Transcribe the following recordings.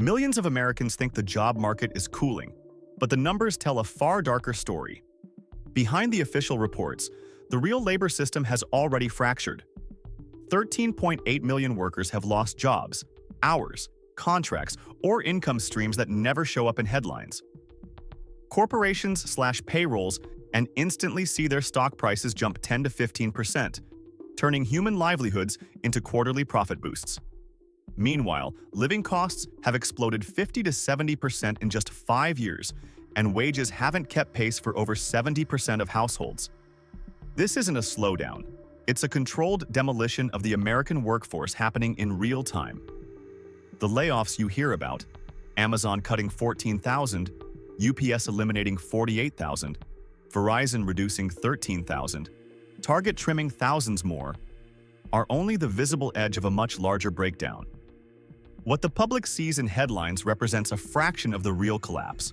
Millions of Americans think the job market is cooling, but the numbers tell a far darker story. Behind the official reports, the real labor system has already fractured. 13.8 million workers have lost jobs, hours, contracts, or income streams that never show up in headlines. Corporations slash payrolls and instantly see their stock prices jump 10 to 15%, turning human livelihoods into quarterly profit boosts. Meanwhile, living costs have exploded 50 to 70% in just 5 years, and wages haven't kept pace for over 70% of households. This isn't a slowdown. It's a controlled demolition of the American workforce happening in real time. The layoffs you hear about, Amazon cutting 14,000, UPS eliminating 48,000, Verizon reducing 13,000, Target trimming thousands more, are only the visible edge of a much larger breakdown. What the public sees in headlines represents a fraction of the real collapse.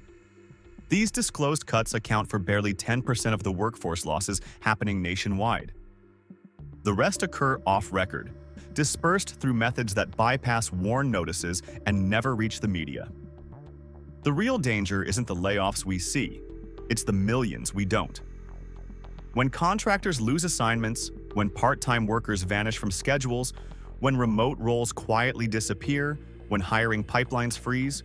These disclosed cuts account for barely 10% of the workforce losses happening nationwide. The rest occur off-record, dispersed through methods that bypass warn notices and never reach the media. The real danger isn't the layoffs we see, it's the millions we don't. When contractors lose assignments, when part-time workers vanish from schedules, when remote roles quietly disappear, when hiring pipelines freeze,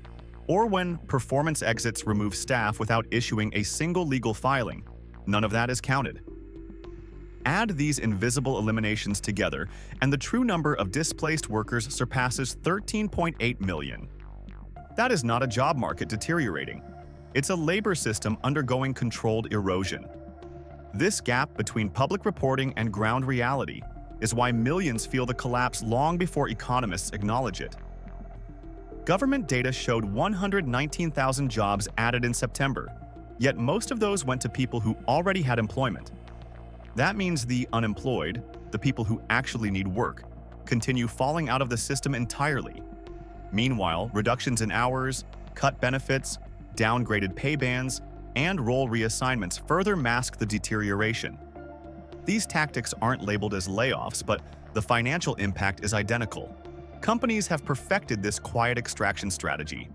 or when performance exits remove staff without issuing a single legal filing, none of that is counted. Add these invisible eliminations together, and the true number of displaced workers surpasses 13.8 million. That is not a job market deteriorating. It's a labor system undergoing controlled erosion. This gap between public reporting and ground reality is why millions feel the collapse long before economists acknowledge it. Government data showed 119,000 jobs added in September, yet most of those went to people who already had employment. That means the unemployed, the people who actually need work, continue falling out of the system entirely. Meanwhile, reductions in hours, cut benefits, downgraded pay bands, and role reassignments further mask the deterioration. These tactics aren't labeled as layoffs, but the financial impact is identical. Companies have perfected this quiet extraction strategy.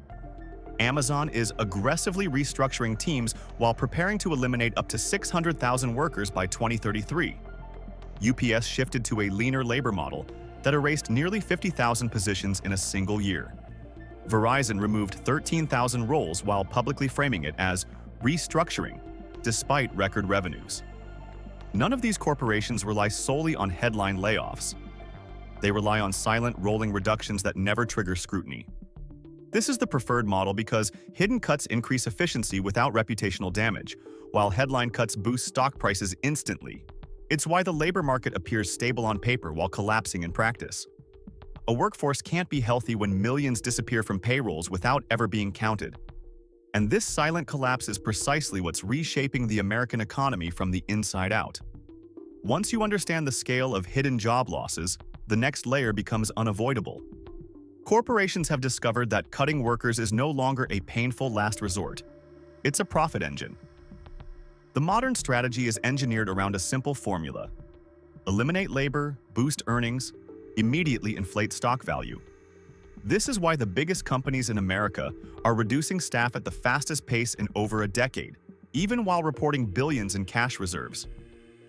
Amazon is aggressively restructuring teams while preparing to eliminate up to 600,000 workers by 2033. UPS shifted to a leaner labor model that erased nearly 50,000 positions in a single year. Verizon removed 13,000 roles while publicly framing it as restructuring, despite record revenues. None of these corporations rely solely on headline layoffs. They rely on silent, rolling reductions that never trigger scrutiny. This is the preferred model because hidden cuts increase efficiency without reputational damage, while headline cuts boost stock prices instantly. It's why the labor market appears stable on paper while collapsing in practice. A workforce can't be healthy when millions disappear from payrolls without ever being counted. And this silent collapse is precisely what's reshaping the American economy from the inside out. Once you understand the scale of hidden job losses, the next layer becomes unavoidable. Corporations have discovered that cutting workers is no longer a painful last resort. It's a profit engine. The modern strategy is engineered around a simple formula: eliminate labor, boost earnings, immediately inflate stock value. This is why the biggest companies in America are reducing staff at the fastest pace in over a decade, even while reporting billions in cash reserves.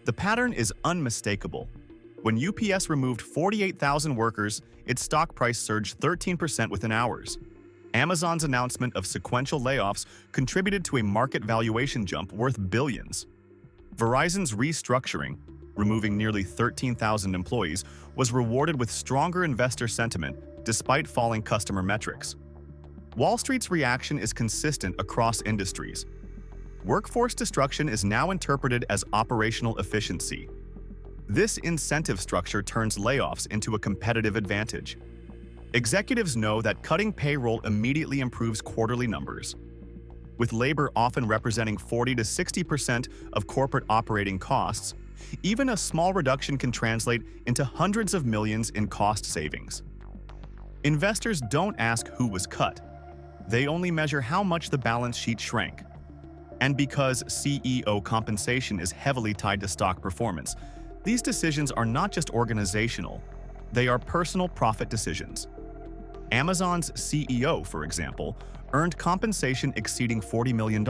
The pattern is unmistakable. When UPS removed 48,000 workers, its stock price surged 13% within hours. Amazon's announcement of sequential layoffs contributed to a market valuation jump worth billions. Verizon's restructuring, removing nearly 13,000 employees, was rewarded with stronger investor sentiment despite falling customer metrics. Wall Street's reaction is consistent across industries. Workforce destruction is now interpreted as operational efficiency. This incentive structure turns layoffs into a competitive advantage. Executives know that cutting payroll immediately improves quarterly numbers. With labor often representing 40 to 60% of corporate operating costs, even a small reduction can translate into hundreds of millions in cost savings. Investors don't ask who was cut. They only measure how much the balance sheet shrank. And because CEO compensation is heavily tied to stock performance, these decisions are not just organizational, they are personal profit decisions. Amazon's CEO, for example, earned compensation exceeding $40 million,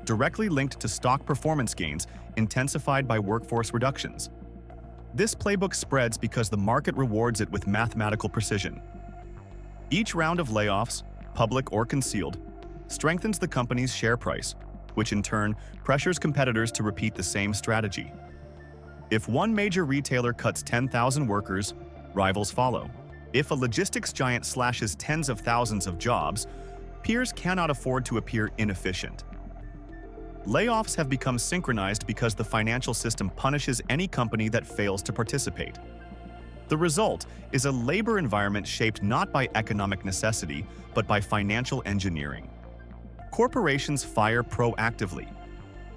directly linked to stock performance gains intensified by workforce reductions. This playbook spreads because the market rewards it with mathematical precision. Each round of layoffs, public or concealed, strengthens the company's share price, which in turn pressures competitors to repeat the same strategy. If one major retailer cuts 10,000 workers, rivals follow. If a logistics giant slashes tens of thousands of jobs, peers cannot afford to appear inefficient. Layoffs have become synchronized because the financial system punishes any company that fails to participate. The result is a labor environment shaped not by economic necessity, but by financial engineering. Corporations fire proactively,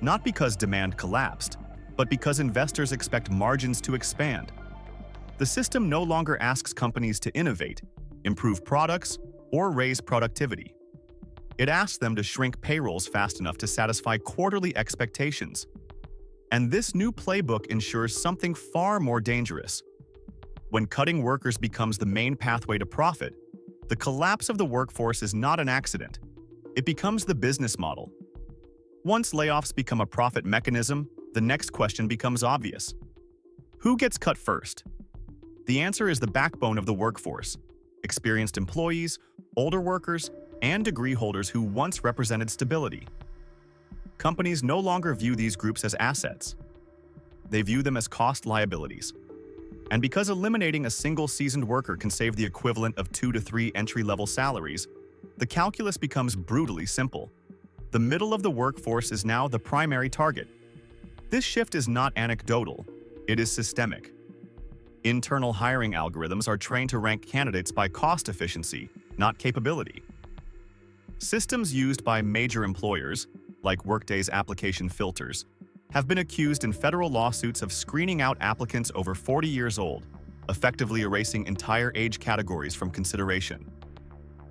not because demand collapsed, but because investors expect margins to expand. The system no longer asks companies to innovate, improve products, or raise productivity. It asks them to shrink payrolls fast enough to satisfy quarterly expectations. And this new playbook ensures something far more dangerous. When cutting workers becomes the main pathway to profit, the collapse of the workforce is not an accident. It becomes the business model. Once layoffs become a profit mechanism, the next question becomes obvious. Who gets cut first? The answer is the backbone of the workforce: experienced employees, older workers, and degree holders who once represented stability. Companies no longer view these groups as assets. They view them as cost liabilities. And because eliminating a single seasoned worker can save the equivalent of 2 to 3 entry-level salaries, the calculus becomes brutally simple. The middle of the workforce is now the primary target. This shift is not anecdotal, it is systemic. Internal hiring algorithms are trained to rank candidates by cost efficiency, not capability. Systems used by major employers, like Workday's application filters, have been accused in federal lawsuits of screening out applicants over 40 years old, effectively erasing entire age categories from consideration.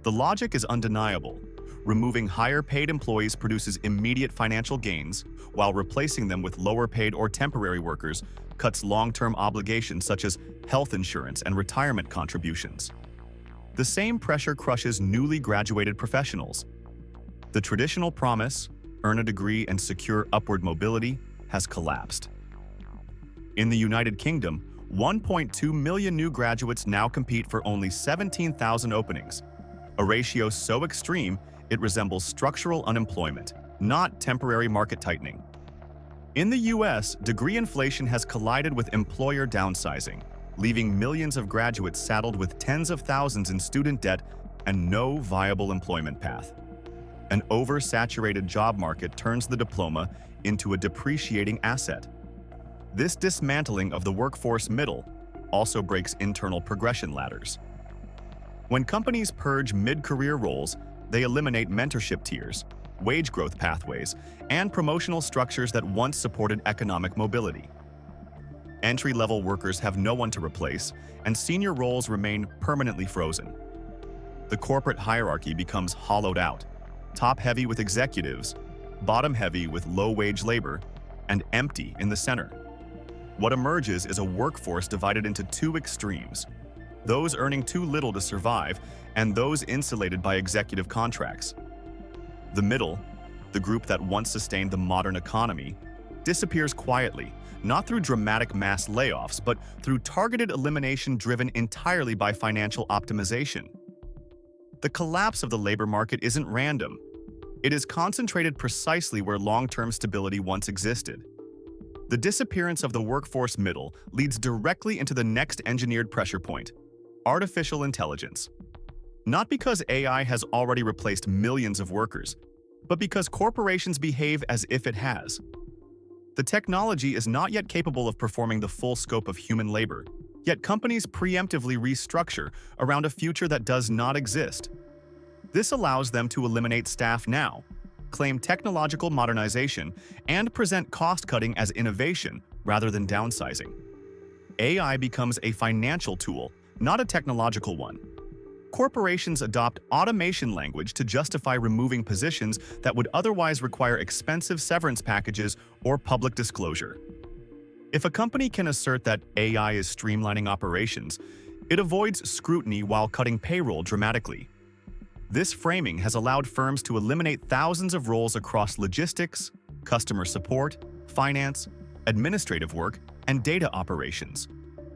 The logic is undeniable. Removing higher-paid employees produces immediate financial gains, while replacing them with lower-paid or temporary workers cuts long-term obligations such as health insurance and retirement contributions. The same pressure crushes newly graduated professionals. The traditional promise, earn a degree and secure upward mobility, has collapsed. In the United Kingdom, 1.2 million new graduates now compete for only 17,000 openings, a ratio so extreme it resembles structural unemployment, not temporary market tightening. In the US, degree inflation has collided with employer downsizing, leaving millions of graduates saddled with tens of thousands in student debt and no viable employment path. An oversaturated job market turns the diploma into a depreciating asset. This dismantling of the workforce middle also breaks internal progression ladders. When companies purge mid-career roles, they eliminate mentorship tiers, wage growth pathways, and promotional structures that once supported economic mobility. Entry-level workers have no one to replace, and senior roles remain permanently frozen. The corporate hierarchy becomes hollowed out, top-heavy with executives, bottom-heavy with low-wage labor, and empty in the center. What emerges is a workforce divided into two extremes: those earning too little to survive, and those insulated by executive contracts. The middle, the group that once sustained the modern economy, disappears quietly, not through dramatic mass layoffs, but through targeted elimination driven entirely by financial optimization. The collapse of the labor market isn't random. It is concentrated precisely where long-term stability once existed. The disappearance of the workforce middle leads directly into the next engineered pressure point: artificial intelligence. Not because AI has already replaced millions of workers, but because corporations behave as if it has. The technology is not yet capable of performing the full scope of human labor, yet companies preemptively restructure around a future that does not exist. This allows them to eliminate staff now, claim technological modernization, and present cost-cutting as innovation rather than downsizing. AI becomes a financial tool, not a technological one. Corporations adopt automation language to justify removing positions that would otherwise require expensive severance packages or public disclosure. If a company can assert that AI is streamlining operations, It avoids scrutiny while cutting payroll dramatically. This framing has allowed firms to eliminate thousands of roles across logistics, customer support, finance, administrative work, and data operations,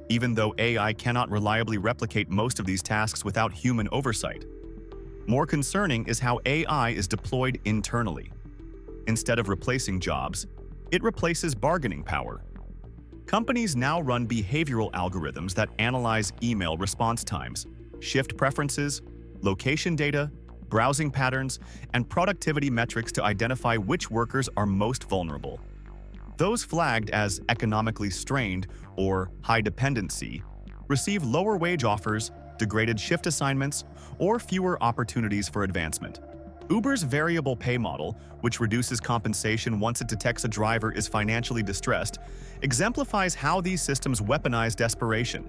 even though AI cannot reliably replicate most of these tasks without human oversight. More concerning is how AI is deployed internally. Instead of replacing jobs, it replaces bargaining power. Companies now run behavioral algorithms that analyze email response times, shift preferences, location data, browsing patterns, and productivity metrics to identify which workers are most vulnerable. Those flagged as economically strained or high dependency receive lower wage offers, degraded shift assignments, or fewer opportunities for advancement. Uber's variable pay model, which reduces compensation once it detects a driver is financially distressed, exemplifies how these systems weaponize desperation.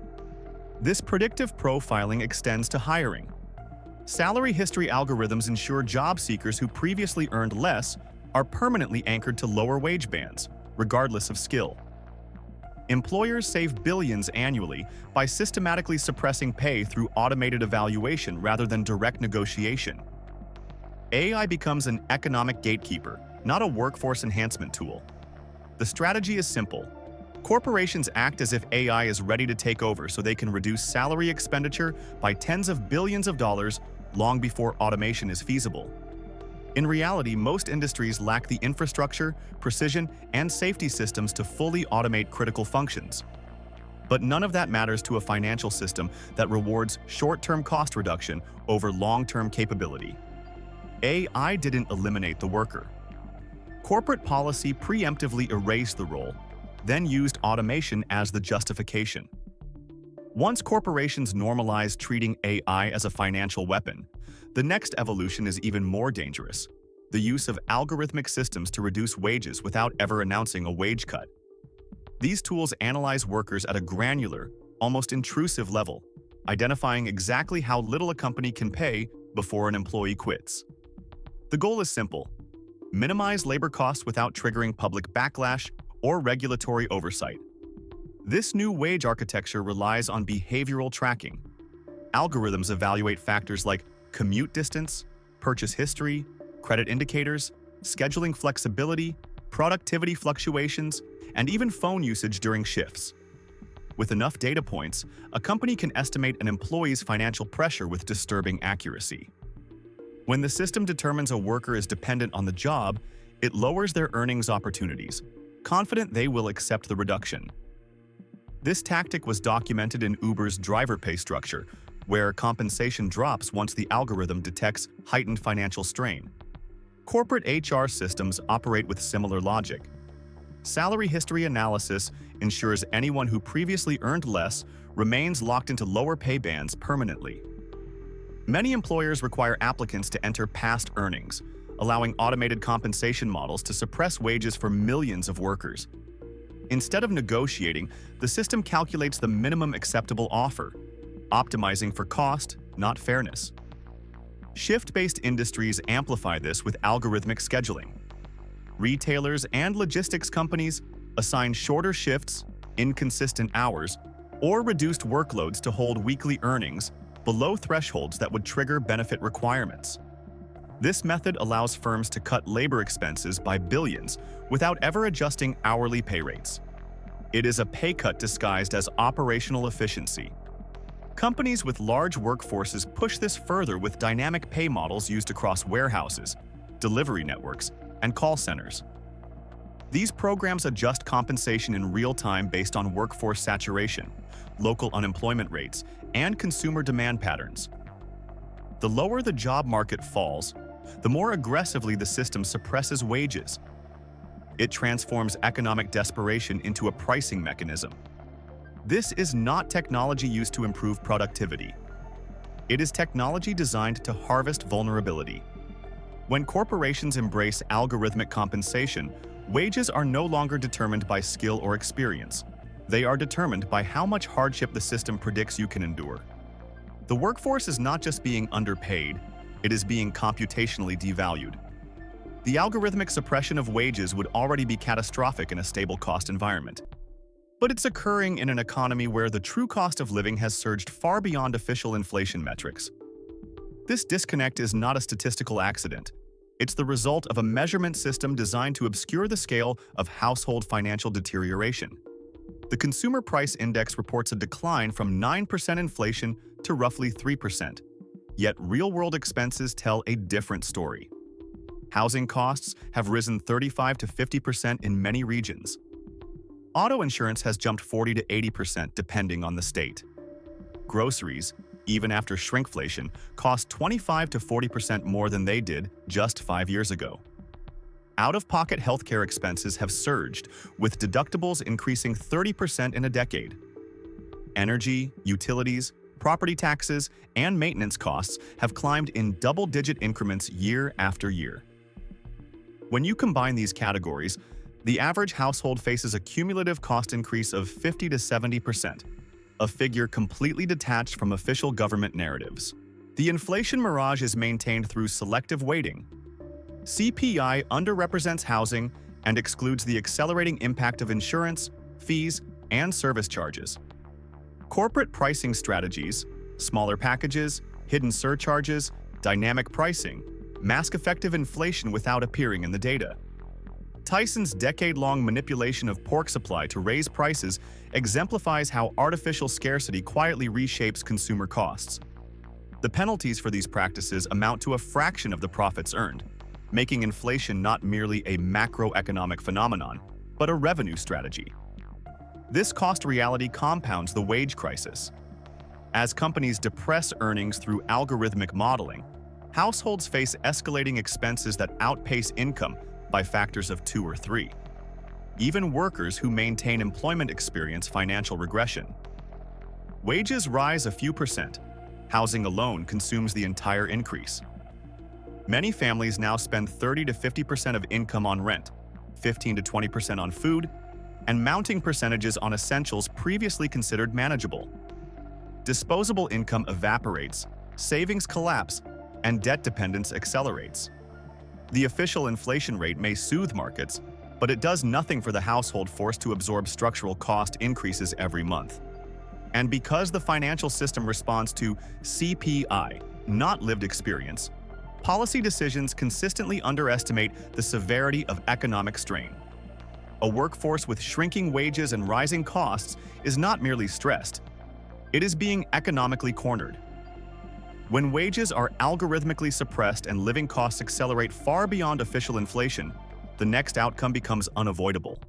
This predictive profiling extends to hiring. Salary history algorithms ensure job seekers who previously earned less are permanently anchored to lower wage bands, regardless of skill. Employers save billions annually by systematically suppressing pay through automated evaluation rather than direct negotiation. AI becomes an economic gatekeeper, not a workforce enhancement tool. The strategy is simple. Corporations act as if AI is ready to take over so they can reduce salary expenditure by tens of billions of dollars long before automation is feasible. In reality, most industries lack the infrastructure, precision, and safety systems to fully automate critical functions. But none of that matters to a financial system that rewards short-term cost reduction over long-term capability. AI didn't eliminate the worker. Corporate policy preemptively erased the role, then used automation as the justification. Once corporations normalize treating AI as a financial weapon, the next evolution is even more dangerous: the use of algorithmic systems to reduce wages without ever announcing a wage cut. These tools analyze workers at a granular, almost intrusive level, identifying exactly how little a company can pay before an employee quits. The goal is simple: minimize labor costs without triggering public backlash or regulatory oversight. This new wage architecture relies on behavioral tracking. Algorithms evaluate factors like commute distance, purchase history, credit indicators, scheduling flexibility, productivity fluctuations, and even phone usage during shifts. With enough data points, a company can estimate an employee's financial pressure with disturbing accuracy. When the system determines a worker is dependent on the job, it lowers their earnings opportunities, confident they will accept the reduction. This tactic was documented in Uber's driver pay structure, where compensation drops once the algorithm detects heightened financial strain. Corporate HR systems operate with similar logic. Salary history analysis ensures anyone who previously earned less remains locked into lower pay bands permanently. Many employers require applicants to enter past earnings, allowing automated compensation models to suppress wages for millions of workers. Instead of negotiating, the system calculates the minimum acceptable offer, optimizing for cost, not fairness. Shift-based industries amplify this with algorithmic scheduling. Retailers and logistics companies assign shorter shifts, inconsistent hours, or reduced workloads to hold weekly earnings below thresholds that would trigger benefit requirements. This method allows firms to cut labor expenses by billions without ever adjusting hourly pay rates. It is a pay cut disguised as operational efficiency. Companies with large workforces push this further with dynamic pay models used across warehouses, delivery networks, and call centers. These programs adjust compensation in real time based on workforce saturation, local unemployment rates, and consumer demand patterns. The lower the job market falls, the more aggressively the system suppresses wages. It transforms economic desperation into a pricing mechanism. This is not technology used to improve productivity. It is technology designed to harvest vulnerability. When corporations embrace algorithmic compensation, wages are no longer determined by skill or experience. They are determined by how much hardship the system predicts you can endure. The workforce is not just being underpaid, it is being computationally devalued. The algorithmic suppression of wages would already be catastrophic in a stable cost environment. But it's occurring in an economy where the true cost of living has surged far beyond official inflation metrics. This disconnect is not a statistical accident. It's the result of a measurement system designed to obscure the scale of household financial deterioration. The Consumer Price Index reports a decline from 9% inflation to roughly 3%. Yet real-world expenses tell a different story. Housing costs have risen 35 to 50% in many regions. Auto insurance has jumped 40 to 80% depending on the state. Groceries, even after shrinkflation, cost 25 to 40% more than they did just 5 years ago. Out-of-pocket healthcare expenses have surged, with deductibles increasing 30% in a decade. Energy, utilities, property taxes, and maintenance costs have climbed in double-digit increments year after year. When you combine these categories, the average household faces a cumulative cost increase of 50 to 70%, a figure completely detached from official government narratives. The inflation mirage is maintained through selective weighting. CPI underrepresents housing and excludes the accelerating impact of insurance, fees, and service charges. Corporate pricing strategies, smaller packages, hidden surcharges, dynamic pricing, mask effective inflation without appearing in the data. Tyson's decade-long manipulation of pork supply to raise prices exemplifies how artificial scarcity quietly reshapes consumer costs. The penalties for these practices amount to a fraction of the profits earned, making inflation not merely a macroeconomic phenomenon, but a revenue strategy. This cost reality compounds the wage crisis. As companies depress earnings through algorithmic modeling, households face escalating expenses that outpace income by factors of 2 or 3. Even workers who maintain employment experience financial regression. Wages rise a few percent. Housing alone consumes the entire increase. Many families now spend 30 to 50% of income on rent, 15 to 20% on food, and mounting percentages on essentials previously considered manageable. Disposable income evaporates, savings collapse, and debt dependence accelerates. The official inflation rate may soothe markets, but it does nothing for the household forced to absorb structural cost increases every month. And because the financial system responds to CPI, not lived experience, policy decisions consistently underestimate the severity of economic strain. A workforce with shrinking wages and rising costs is not merely stressed, it is being economically cornered. When wages are algorithmically suppressed and living costs accelerate far beyond official inflation, the next outcome becomes unavoidable.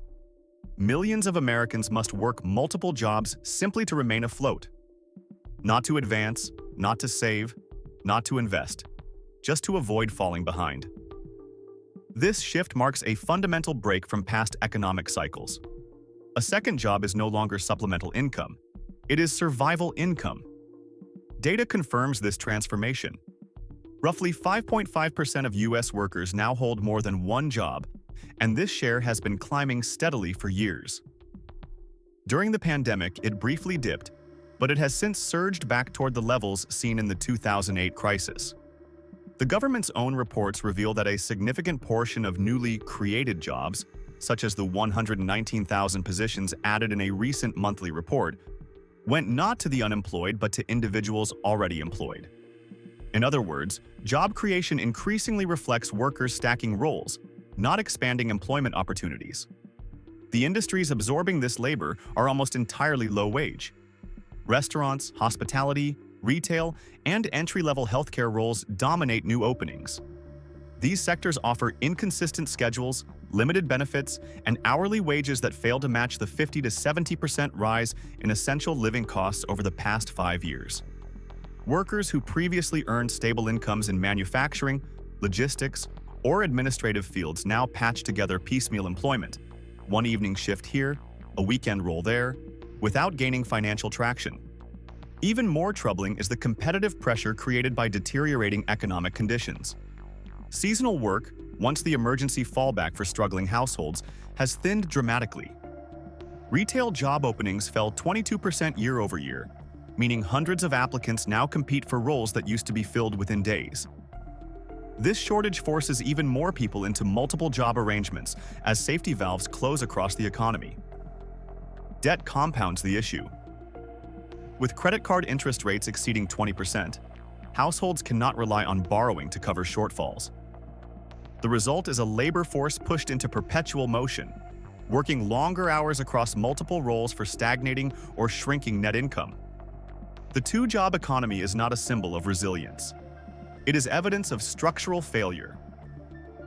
Millions of Americans must work multiple jobs simply to remain afloat. Not to advance, not to save, not to invest, just to avoid falling behind. This shift marks a fundamental break from past economic cycles. A second job is no longer supplemental income. It is survival income. Data confirms this transformation. Roughly 5.5% of U.S. workers now hold more than one job, and this share has been climbing steadily for years. During the pandemic, it briefly dipped, but it has since surged back toward the levels seen in the 2008 crisis. The government's own reports reveal that a significant portion of newly created jobs, such as the 119,000 positions added in a recent monthly report, went not to the unemployed but to individuals already employed. In other words, job creation increasingly reflects workers stacking roles, not expanding employment opportunities. The industries absorbing this labor are almost entirely low-wage. Restaurants, hospitality, retail, and entry-level healthcare roles dominate new openings. These sectors offer inconsistent schedules, limited benefits, and hourly wages that fail to match the 50 to 70% rise in essential living costs over the past 5 years. Workers who previously earned stable incomes in manufacturing, logistics, or administrative fields now patch together piecemeal employment, one evening shift here, a weekend role there, without gaining financial traction. Even more troubling is the competitive pressure created by deteriorating economic conditions. Seasonal work, once the emergency fallback for struggling households, has thinned dramatically. Retail job openings fell 22% year over year, meaning hundreds of applicants now compete for roles that used to be filled within days. This shortage forces even more people into multiple job arrangements as safety valves close across the economy. Debt compounds the issue. With credit card interest rates exceeding 20%, households cannot rely on borrowing to cover shortfalls. The result is a labor force pushed into perpetual motion, working longer hours across multiple roles for stagnating or shrinking net income. The two-job economy is not a symbol of resilience. It is evidence of structural failure.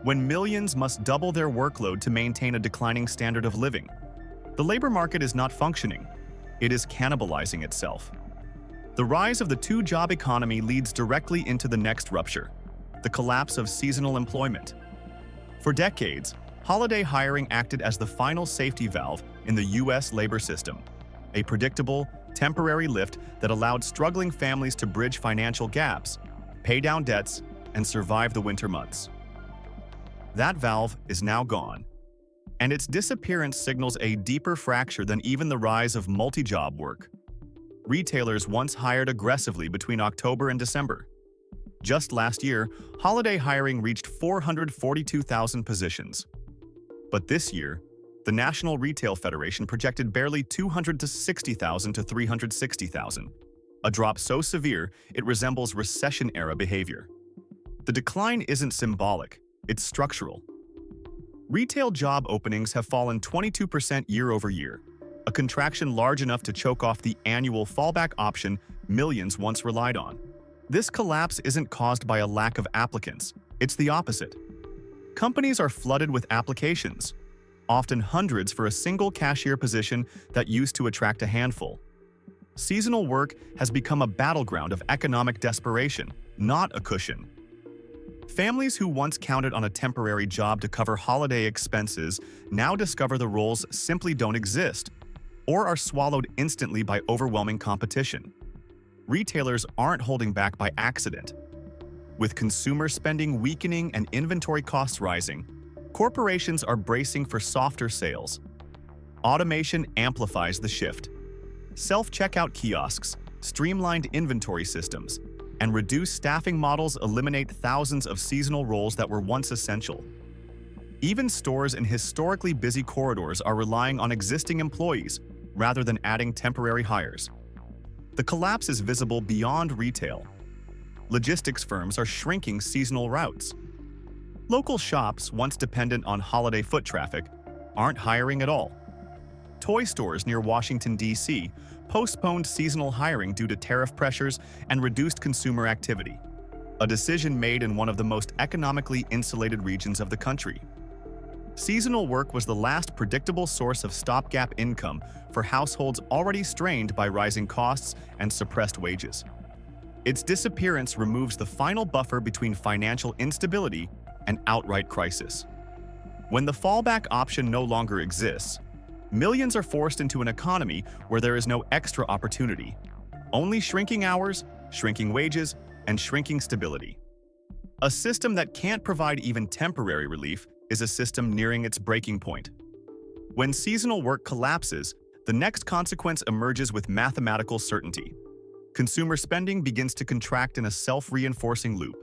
When millions must double their workload to maintain a declining standard of living, the labor market is not functioning. It is cannibalizing itself. The rise of the two-job economy leads directly into the next rupture, the collapse of seasonal employment. For decades, holiday hiring acted as the final safety valve in the U.S. labor system, a predictable, temporary lift that allowed struggling families to bridge financial gaps, pay down debts, and survive the winter months. That valve is now gone, and its disappearance signals a deeper fracture than even the rise of multi-job work. Retailers once hired aggressively between October and December. Just last year, holiday hiring reached 442,000 positions. But this year, the National Retail Federation projected barely 260,000 to 360,000, a drop so severe it resembles recession-era behavior. The decline isn't symbolic, it's structural. Retail job openings have fallen 22% year over year, a contraction large enough to choke off the annual fallback option millions once relied on. This collapse isn't caused by a lack of applicants, it's the opposite. Companies are flooded with applications, often hundreds for a single cashier position that used to attract a handful. Seasonal work has become a battleground of economic desperation, not a cushion. Families who once counted on a temporary job to cover holiday expenses now discover the roles simply don't exist, or are swallowed instantly by overwhelming competition. Retailers aren't holding back by accident. With consumer spending weakening and inventory costs rising, corporations are bracing for softer sales. Automation amplifies the shift. Self-checkout kiosks, streamlined inventory systems, and reduced staffing models eliminate thousands of seasonal roles that were once essential. Even stores in historically busy corridors are relying on existing employees rather than adding temporary hires. The collapse is visible beyond retail. Logistics firms are shrinking seasonal routes. Local shops, once dependent on holiday foot traffic, aren't hiring at all. Toy stores near Washington, D.C. postponed seasonal hiring due to tariff pressures and reduced consumer activity, a decision made in one of the most economically insulated regions of the country. Seasonal work was the last predictable source of stopgap income for households already strained by rising costs and suppressed wages. Its disappearance removes the final buffer between financial instability and outright crisis. When the fallback option no longer exists, millions are forced into an economy where there is no extra opportunity, only shrinking hours, shrinking wages, and shrinking stability. A system that can't provide even temporary relief is a system nearing its breaking point. When seasonal work collapses, the next consequence emerges with mathematical certainty. Consumer spending begins to contract in a self-reinforcing loop.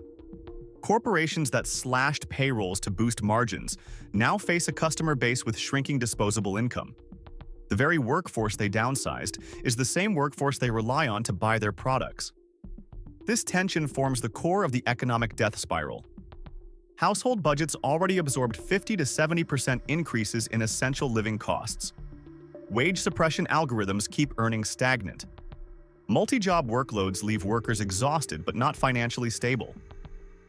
Corporations that slashed payrolls to boost margins now face a customer base with shrinking disposable income. The very workforce they downsized is the same workforce they rely on to buy their products. This tension forms the core of the economic death spiral. Household budgets already absorbed 50 to 70% increases in essential living costs. Wage suppression algorithms keep earnings stagnant. Multi-job workloads leave workers exhausted but not financially stable.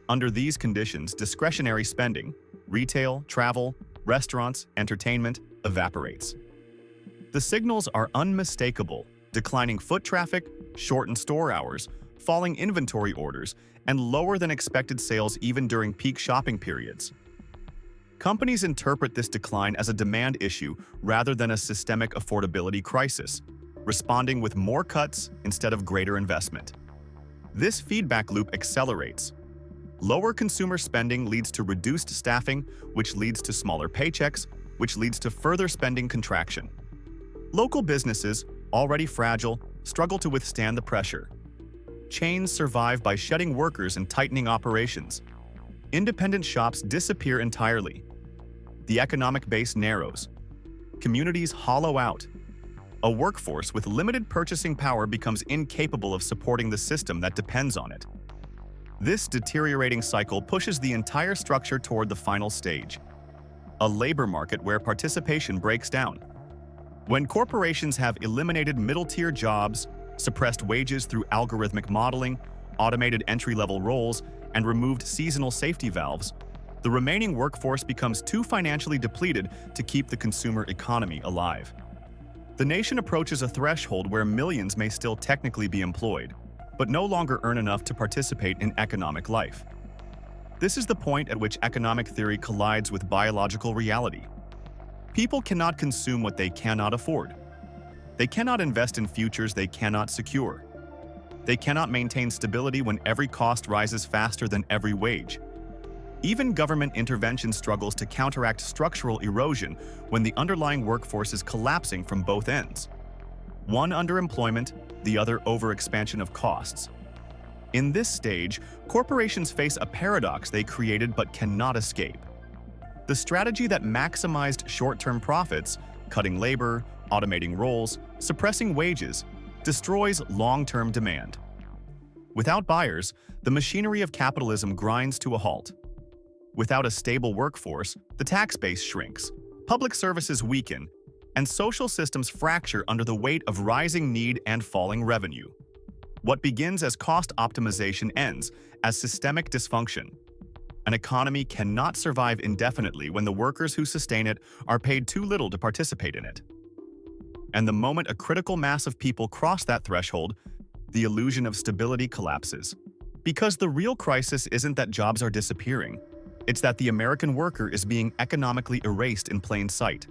Under these conditions, discretionary spending, retail, travel, restaurants, entertainment, evaporates. The signals are unmistakable: declining foot traffic, shortened store hours, falling inventory orders, and lower than expected sales even during peak shopping periods. Companies interpret this decline as a demand issue rather than a systemic affordability crisis, responding with more cuts instead of greater investment. This feedback loop accelerates. Lower consumer spending leads to reduced staffing, which leads to smaller paychecks, which leads to further spending contraction. Local businesses, already fragile, struggle to withstand the pressure. Chains survive by shedding workers and tightening operations. Independent shops disappear entirely. The economic base narrows. Communities hollow out. A workforce with limited purchasing power becomes incapable of supporting the system that depends on it. This deteriorating cycle pushes the entire structure toward the final stage, a labor market where participation breaks down. When corporations have eliminated middle-tier jobs, suppressed wages through algorithmic modeling, automated entry-level roles, and removed seasonal safety valves, the remaining workforce becomes too financially depleted to keep the consumer economy alive. The nation approaches a threshold where millions may still technically be employed, but no longer earn enough to participate in economic life. This is the point at which economic theory collides with biological reality. People cannot consume what they cannot afford. They cannot invest in futures they cannot secure. They cannot maintain stability when every cost rises faster than every wage. Even government intervention struggles to counteract structural erosion when the underlying workforce is collapsing from both ends. One underemployment, the other overexpansion of costs. In this stage, corporations face a paradox they created but cannot escape. The strategy that maximized short-term profits, cutting labor, automating roles, suppressing wages, destroys long-term demand. Without buyers, the machinery of capitalism grinds to a halt. Without a stable workforce, the tax base shrinks, public services weaken, and social systems fracture under the weight of rising need and falling revenue. What begins as cost optimization ends as systemic dysfunction. An economy cannot survive indefinitely when the workers who sustain it are paid too little to participate in it. And the moment a critical mass of people cross that threshold, the illusion of stability collapses. Because the real crisis isn't that jobs are disappearing, it's that the American worker is being economically erased in plain sight.